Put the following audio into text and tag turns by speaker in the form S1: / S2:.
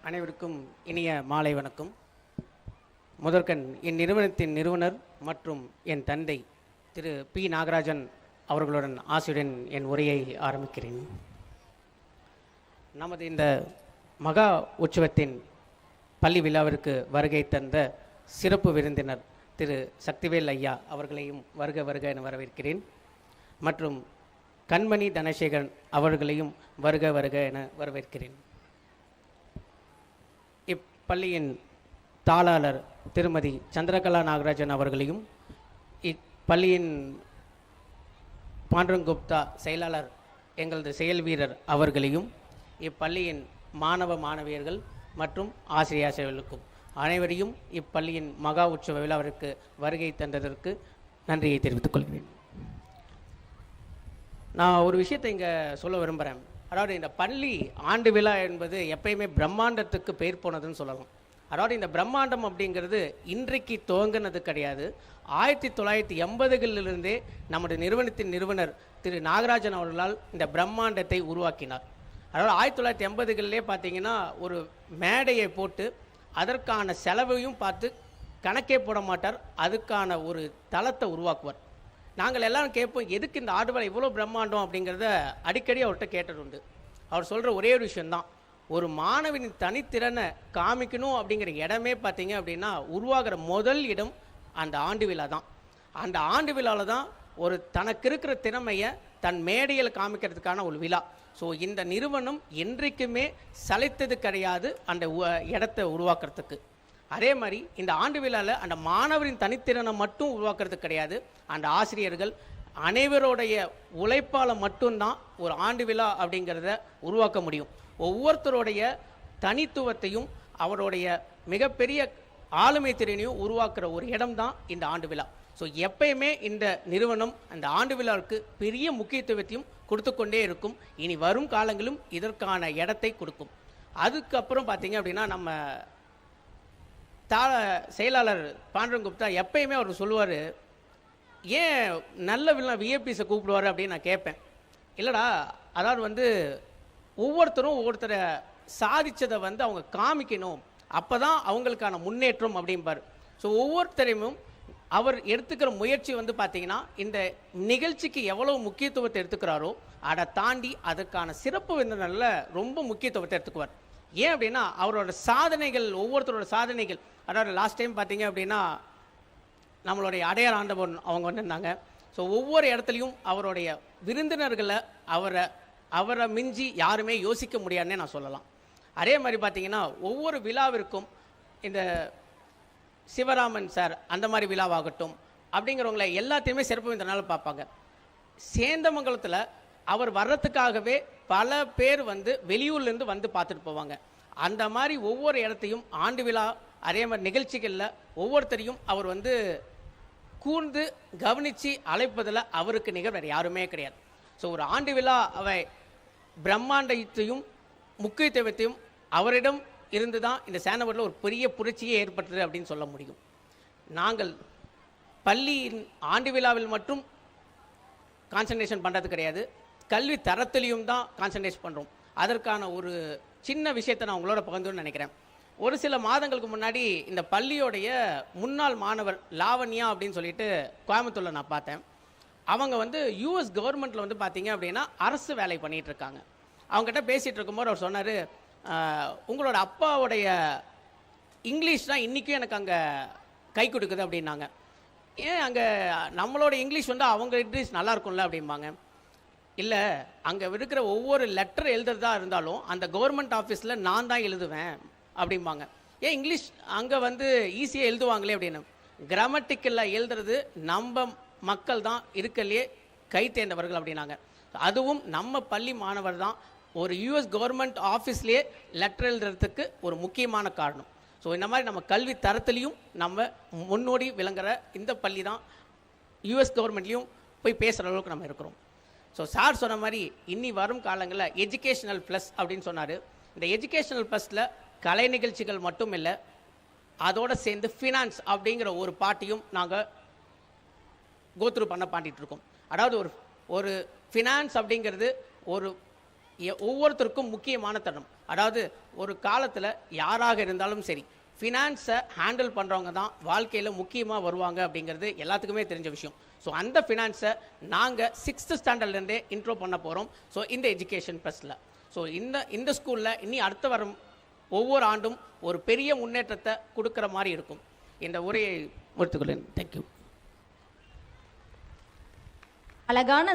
S1: அனைவருக்கும் இனிய மாலை வணக்கம். முதற்கண் என் நிறுவனத்தின் நிறுவனர் மற்றும் என் தந்தை திரு பி நாகராஜன் அவர்களுடன் ஆசையுடன் என் உரையை ஆரம்பிக்கிறேன். நமது இந்த மகா உற்சவத்தின் பள்ளி விழாவிற்கு வருகை தந்த சிறப்பு விருந்தினர் திரு சக்திவேல் ஐயா அவர்களையும் வருக வருக என வரவேற்கிறேன். மற்றும் கண்மணி தனசேகரன் அவர்களையும் வருக வருக என வரவேற்கிறேன். இப்பள்ளியின் தாளாளர் திருமதி சந்திரகலா நாகராஜன் அவர்களையும், இப்பள்ளியின் பாண்டரங்குப்தா செயலாளர் எங்களது செயல் வீரர் அவர்களையும், இப்பள்ளியின் மாணவ மாணவியர்கள் மற்றும் ஆசிரியர்களுக்கும் அனைவரையும் இப்பள்ளியின் மகா உற்சவ விழாவிற்கு வருகை தந்ததற்கு நன்றியை தெரிவித்துக் கொள்கிறேன். நான் ஒரு விஷயத்தை இங்கே சொல்ல விரும்புகிறேன். அதாவது இந்த பள்ளி ஆண்டு விழா என்பது எப்பயுமே பிரம்மாண்டத்துக்கு பெயர் போனதுன்னு சொல்லலாம். அதாவது இந்த பிரம்மாண்டம் அப்படிங்கிறது இன்றைக்கு துவங்கினது கிடையாது. 1980களிலிருந்தே நம்முடைய நிறுவனத்தின் நிறுவனர் திரு நாகராஜன் அவர்களால் இந்த பிரம்மாண்டத்தை உருவாக்கினார். அதாவது 1980களிலே பார்த்தீங்கன்னா ஒரு மேடையை போட்டு அதற்கான செலவையும் பார்த்து கணக்கே போட மாட்டார். அதுக்கான ஒரு தளத்தை உருவாக்குவார். நாங்கள் எல்லாரும் கேட்போம், எதுக்கு இந்த ஆண்டு விழா இவ்வளோ பிரம்மாண்டம் அப்படிங்கிறத அடிக்கடி அவர்கிட்ட கேட்டது உண்டு. அவர் சொல்கிற ஒரே ஒரு விஷயந்தான், ஒரு மாணவனின் தனித்திறனை காமிக்கணும் அப்படிங்கிற இடமே பார்த்தீங்க அப்படின்னா உருவாகிற முதல் இடம் அந்த ஆண்டு விழா தான். அந்த ஆண்டு விழாவில் தான் ஒரு தனக்கு இருக்கிற திறமையை தன் மேடையில் காமிக்கிறதுக்கான ஒரு விழா. ஸோ இந்த நிறுவனம் என்றைக்குமே சளைத்தது கிடையாது அந்த இடத்தை உருவாக்குறதுக்கு. அதே மாதிரி இந்த ஆண்டு விழாவில் அந்த மாணவரின் தனித்திறனை மட்டும் உருவாக்குறது கிடையாது, அந்த ஆசிரியர்கள் அனைவருடைய உழைப்பால் மட்டும்தான் ஒரு ஆண்டு விழா அப்படிங்கிறத உருவாக்க முடியும். ஒவ்வொருத்தருடைய தனித்துவத்தையும் அவருடைய மிகப்பெரிய ஆளுமை திறனையும் உருவாக்குற ஒரு இடம்தான் இந்த ஆண்டு விழா. ஸோ எப்பயுமே இந்த நிறுவனம் அந்த ஆண்டு விழாவுக்கு பெரிய முக்கியத்துவத்தையும் கொடுத்து கொண்டே இருக்கும். இனி வரும் காலங்களும் இதற்கான இடத்தை கொடுக்கும். அதுக்கப்புறம் பார்த்தீங்க அப்படின்னா நம்ம செயலாளர் பாண்டரங்குப்தா எப்பயுமே அவர் சொல்லுவார், ஏன் நல்ல விழா விஏபிஸை கூப்பிடுவார் அப்படின்னு நான் கேட்பேன். இல்லைடா, அதாவது ஒவ்வொருத்தரும் ஒவ்வொருத்தரை சாதித்ததை அவங்க காமிக்கணும், அப்போ தான் அவங்களுக்கான முன்னேற்றம் அப்படிம்பார். ஸோ ஒவ்வொருத்தரையும் அவர் எடுத்துக்கிற முயற்சி பார்த்தீங்கன்னா இந்த நிகழ்ச்சிக்கு எவ்வளோ முக்கியத்துவத்தை எடுத்துக்கிறாரோ அதை தாண்டி அதற்கான சிறப்பு விருந்தினரில் ரொம்ப முக்கியத்துவத்தை எடுத்துக்குவார். ஏன் அப்படின்னா அவரோட சாதனைகள், ஒவ்வொருத்தரோட சாதனைகள், அதாவது லாஸ்ட் டைம் பார்த்தீங்க அப்படின்னா நம்மளுடைய அடையார் ஆண்டவன் அவங்க வந்திருந்தாங்க. ஸோ ஒவ்வொரு இடத்துலையும் அவருடைய விருந்தினர்களை அவரை மிஞ்சி யாருமே யோசிக்க முடியாதுன்னே நான் சொல்லலாம். அதே மாதிரி பார்த்தீங்கன்னா ஒவ்வொரு விழாவிற்கும் இந்த சிவராமன் சார் அந்த மாதிரி விழாவாகட்டும் அப்படிங்கிறவங்களை எல்லாத்தையுமே சிறப்பு விருந்தினரால பார்ப்பாங்க. சேந்தமங்கலத்தில் அவர் வர்றதுக்காகவே பல பேர் வெளியூர்லேருந்து வந்து பார்த்துட்டு போவாங்க. அந்த மாதிரி ஒவ்வொரு இடத்தையும் ஆண்டு விழா அதே மாதிரி நிகழ்ச்சிகளில் ஒவ்வொருத்தரையும் அவர் கூர்ந்து கவனித்து அழைப்பதில் அவருக்கு நிகழ் வேறு யாருமே கிடையாது. ஸோ ஒரு ஆண்டு விழா அவை பிரம்மாண்டத்தையும் முக்கியத்துவத்தையும் அவரிடம் இருந்து தான் இந்த சேனவரில் ஒரு பெரிய புரட்சியே ஏற்பட்டது அப்படின்னு சொல்ல முடியும். நாங்கள் பள்ளியின் ஆண்டு விழாவில் மட்டும் கான்சன்ட்ரேஷன் பண்ணுறது கிடையாது, கல்வி தரத்திலையும் தான் கான்சன்ட்ரேட் பண்ணுறோம். அதற்கான ஒரு சின்ன விஷயத்தை நான் உங்களோட பகிர்ந்துன்னு நினைக்கிறேன். ஒரு சில மாதங்களுக்கு முன்னாடி இந்த பள்ளியோடைய முன்னாள் மாணவர் லாவண்யா அப்படின்னு சொல்லிட்டு கோயம்புத்தூரில் நான் பார்த்தேன். அவங்க யூஎஸ் கவர்மெண்ட்டில் பார்த்தீங்க அப்படின்னா அரசு வேலை பண்ணிகிட்டு இருக்காங்க. அவங்ககிட்ட பேசிகிட்டு இருக்கும்போது அவர் சொன்னார், உங்களோட அப்பாவுடைய இங்கிலீஷ் தான் இன்றைக்கும் எனக்கு அங்கே கை கொடுக்குது அப்படின்னாங்க. ஏன் அங்கே நம்மளோட இங்கிலீஷ் அவங்க இங்கிலீஷ் நல்லா இருக்கும்ல அப்படிம்பாங்க. இல்லை, அங்கே இருக்கிற ஒவ்வொரு லெட்டர் எழுதுறதா இருந்தாலும் அந்த கவர்மெண்ட் ஆஃபீஸில் நான் தான் எழுதுவேன் அப்படிம்பாங்க. ஏன் இங்கிலீஷ் அங்கே ஈஸியாக எழுதுவாங்களே அப்படின்னு. கிராமட்டிக்கலில் எழுதுறது நம்ம மக்கள் தான் இருக்கலையே கை தேர்ந்தவர்கள் அப்படின்னாங்க. அதுவும் நம்ம பள்ளி மாணவர் தான் ஒரு யூஎஸ் கவர்மெண்ட் ஆஃபீஸ்லேயே லெட்டர் எழுதுறதுக்கு ஒரு முக்கியமான காரணம். ஸோ இந்த மாதிரி நம்ம கல்வி தரத்துலேயும் நம்ம முன்னோடி விளங்குற இந்த பள்ளி தான் யூஎஸ் கவர்மெண்ட்லேயும் போய் பேசுகிற அளவுக்கு நம்ம இருக்கிறோம். ஸோ சார் சொன்ன மாதிரி இனி வரும் காலங்களில் எஜுகேஷனல் ப்ளஸ் அப்படின்னு சொன்னார். இந்த எஜுகேஷனல் ப்ளஸில் கலை நிகழ்ச்சிகள் மட்டும் இல்லை, அதோடு சேர்ந்து ஃபினான்ஸ் அப்படிங்கிற ஒரு பாட்டியும் நாங்கள் கோத்ரூ பண்ணிட்டு இருக்கோம். அதாவது ஒரு ஃபினான்ஸ் அப்படிங்கிறது ஒவ்வொருத்தருக்கும் முக்கியமான தருணம். அதாவது ஒரு காலத்தில் யாராக இருந்தாலும் சரி, ஃபினான்ஸை ஹேண்டில் பண்ணுறவங்க தான் வாழ்க்கையில் முக்கியமாக வருவாங்க அப்படிங்கிறது எல்லாத்துக்குமே தெரிஞ்ச விஷயம். ஸோ அந்த ஃபினான்ஸை நாங்கள் 6th ஸ்டாண்டர்ட்லேருந்தே இன்ட்ரோ பண்ண போகிறோம். ஸோ இந்த எஜுகேஷன் ப்ளஸில் ஸோ இந்த ஸ்கூலில் இனி அடுத்த வரும் ஒவ்வொரு ஆண்டும் ஒரு பெரிய முன்னேற்றத்தை கொடுக்குற மாதிரி இருக்கும். இந்த உரையை முடித்துக்கொள்கிறேன். தேங்க்யூ.
S2: அழகான